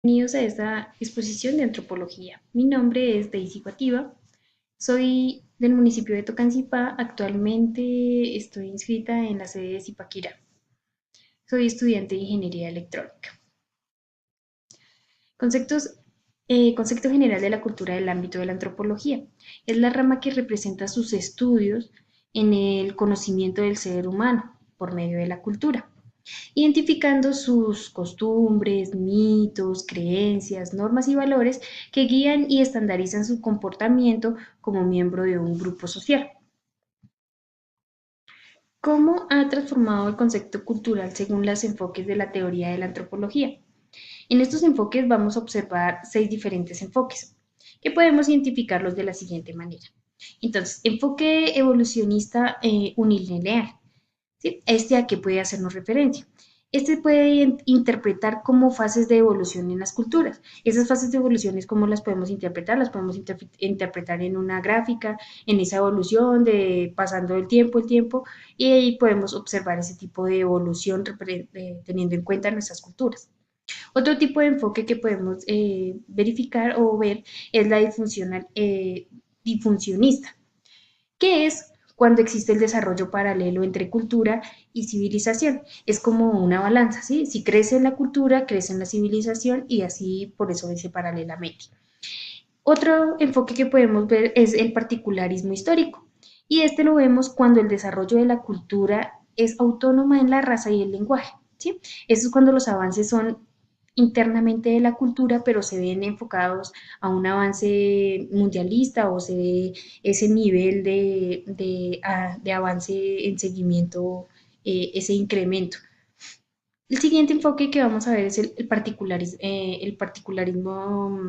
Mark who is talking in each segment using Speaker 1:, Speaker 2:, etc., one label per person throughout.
Speaker 1: Bienvenidos a esta exposición de antropología. Mi nombre es Daisy Guativa, soy del municipio de Tocancipá. Actualmente estoy inscrita en la sede de Zipaquirá. Soy estudiante de ingeniería electrónica. Conceptos, concepto general de la cultura del ámbito de la antropología. Es la rama que representa sus estudios en el conocimiento del ser humano por medio de la cultura, identificando sus costumbres, mitos, creencias, normas y valores que guían y estandarizan su comportamiento como miembro de un grupo social. ¿Cómo ha transformado el concepto cultural según los enfoques de la teoría de la antropología? En estos enfoques vamos a observar 6 diferentes enfoques, que podemos identificarlos de la siguiente manera. Entonces, enfoque evolucionista unilineal. ¿Sí? ¿A qué puede hacernos referencia? Este puede interpretar como fases de evolución en las culturas. Esas fases de evolución, ¿cómo las podemos interpretar? Las podemos interpretar en una gráfica, en esa evolución de pasando el tiempo, y ahí podemos observar ese tipo de evolución teniendo en cuenta nuestras culturas. Otro tipo de enfoque que podemos verificar o ver es la difuncionista, que es cuando existe el desarrollo paralelo entre cultura y civilización. Es como una balanza, ¿sí? Si crece en la cultura, crece en la civilización y así por eso dice paralelamente. Otro enfoque que podemos ver es el particularismo histórico. Y este lo vemos cuando el desarrollo de la cultura es autónoma en la raza y el lenguaje, ¿sí? Eso es cuando los avances son internamente de la cultura, pero se ven enfocados a un avance mundialista o se ve ese nivel de avance en seguimiento, ese incremento. El siguiente enfoque que vamos a ver es el particularismo,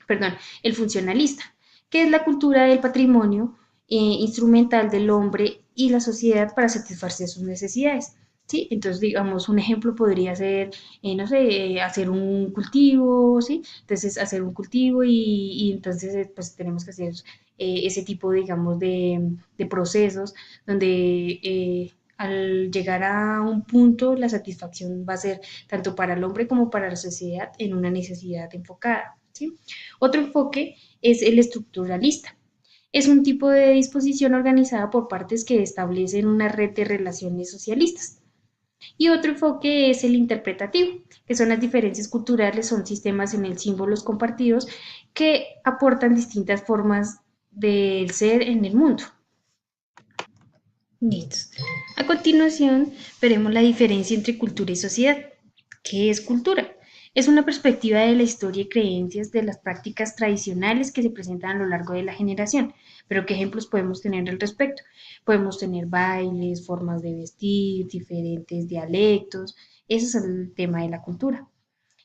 Speaker 1: perdón, el funcionalista, que es la cultura del patrimonio instrumental del hombre y la sociedad para satisfacer sus necesidades. ¿Sí? Entonces, digamos, un ejemplo podría ser, no sé, hacer un cultivo, ¿sí? Entonces, hacer un cultivo y entonces, pues tenemos que hacer ese tipo, digamos, de procesos donde al llegar a un punto, la satisfacción va a ser tanto para el hombre como para la sociedad en una necesidad enfocada, ¿sí? Otro enfoque es el estructuralista. Es un tipo de disposición organizada por partes que establecen una red de relaciones socialistas. Y otro enfoque es el interpretativo, que son las diferencias culturales, son sistemas en el símbolos compartidos que aportan distintas formas del ser en el mundo. Listo. A continuación, veremos la diferencia entre cultura y sociedad. ¿Qué es cultura? Es una perspectiva de la historia y creencias de las prácticas tradicionales que se presentan a lo largo de la generación. Pero ¿qué ejemplos podemos tener al respecto? Podemos tener bailes, formas de vestir, diferentes dialectos. Ese es el tema de la cultura.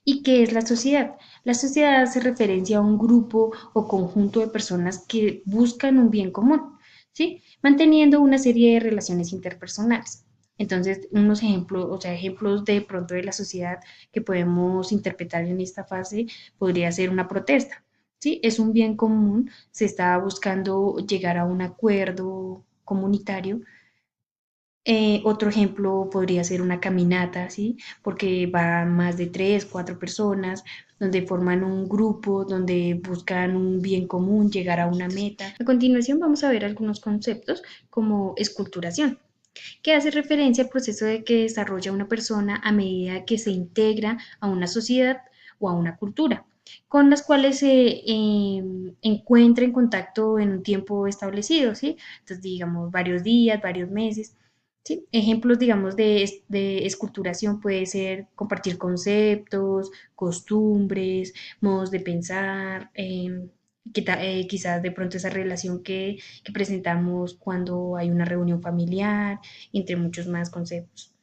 Speaker 1: ¿Y qué es la sociedad? La sociedad hace referencia a un grupo o conjunto de personas que buscan un bien común, ¿sí? Manteniendo una serie de relaciones interpersonales. Entonces, unos ejemplos, o sea, ejemplos de pronto de la sociedad que podemos interpretar en esta fase podría ser una protesta, ¿sí? Es un bien común, se está buscando llegar a un acuerdo comunitario. Otro ejemplo podría ser una caminata, ¿sí? Porque van más de 3, 4 personas, donde forman un grupo, donde buscan un bien común, llegar a una meta. A continuación vamos a ver algunos conceptos como esculturación, que hace referencia al proceso de que desarrolla una persona a medida que se integra a una sociedad o a una cultura, con las cuales se encuentra en contacto en un tiempo establecido, ¿sí? Entonces, digamos, varios días, varios meses. ¿Sí? Ejemplos, digamos, de esculturación puede ser compartir conceptos, costumbres, modos de pensar, quizás de pronto esa relación que presentamos cuando hay una reunión familiar, entre muchos más conceptos.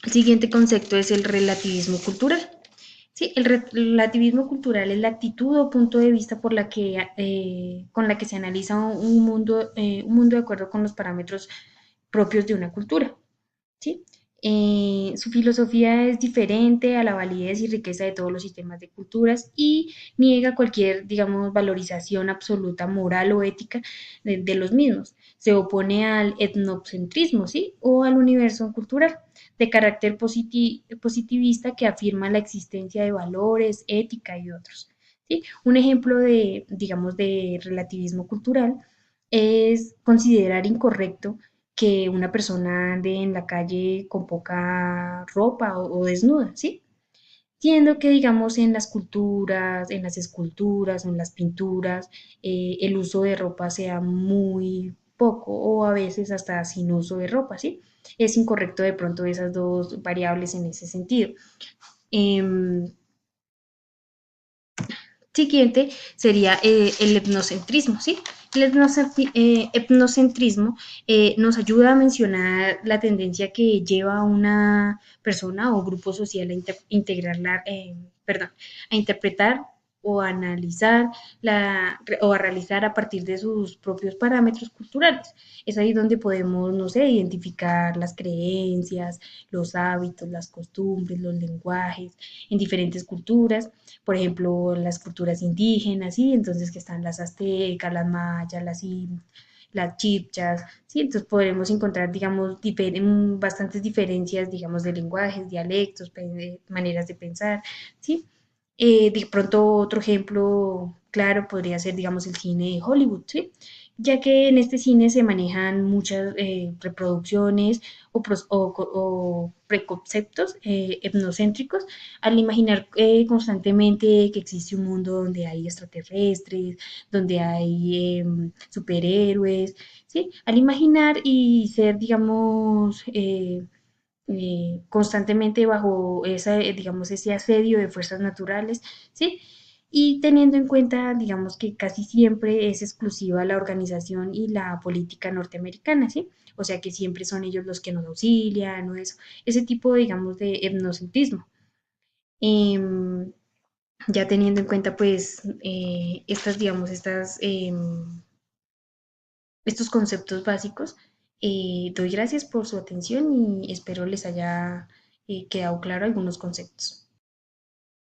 Speaker 1: El siguiente concepto es el relativismo cultural. Sí, el relativismo cultural es la actitud o punto de vista con la que se analiza un mundo de acuerdo con los parámetros propios de una cultura. ¿Sí? Su filosofía es diferente a la validez y riqueza de todos los sistemas de culturas y niega cualquier, digamos, valorización absoluta moral o ética de los mismos. Se opone al etnocentrismo, ¿sí? O al universo cultural, de carácter positivista que afirma la existencia de valores, ética y otros. ¿Sí? Un ejemplo de, digamos, de relativismo cultural es considerar incorrecto que una persona ande en la calle con poca ropa o desnuda, ¿sí? Siendo que, digamos, en las culturas, en las esculturas, en las pinturas, el uso de ropa sea muy poco o a veces hasta sin uso de ropa, ¿sí? Es incorrecto de pronto esas dos variables en ese sentido. Em, Siguiente sería el etnocentrismo, ¿sí? El etnocentrismo nos ayuda a mencionar la tendencia que lleva a una persona o grupo social a perdón, a interpretar o a analizar o a realizar a partir de sus propios parámetros culturales. Es ahí donde podemos, no sé, identificar las creencias, los hábitos, las costumbres, los lenguajes en diferentes culturas, por ejemplo, las culturas indígenas, ¿sí? Entonces que están las aztecas, las mayas, las chipchas, ¿sí? Entonces podremos encontrar, digamos, bastantes diferencias, digamos, de lenguajes, dialectos, maneras de pensar, ¿sí? De pronto otro ejemplo claro podría ser, digamos, el cine de Hollywood, ¿sí? Ya que en este cine se manejan muchas reproducciones o preconceptos etnocéntricos al imaginar constantemente que existe un mundo donde hay extraterrestres, donde hay superhéroes, ¿sí? Al imaginar y ser, digamos, constantemente bajo esa, digamos, ese asedio de fuerzas naturales, ¿sí? Y teniendo en cuenta, digamos, que casi siempre es exclusiva la organización y la política norteamericana, ¿sí? O sea que siempre son ellos los que nos auxilian o eso, ese tipo, digamos, de etnocentrismo. Em, ya teniendo en cuenta, pues, estas, digamos, estos conceptos básicos, doy gracias por su atención y espero les haya quedado claro algunos conceptos.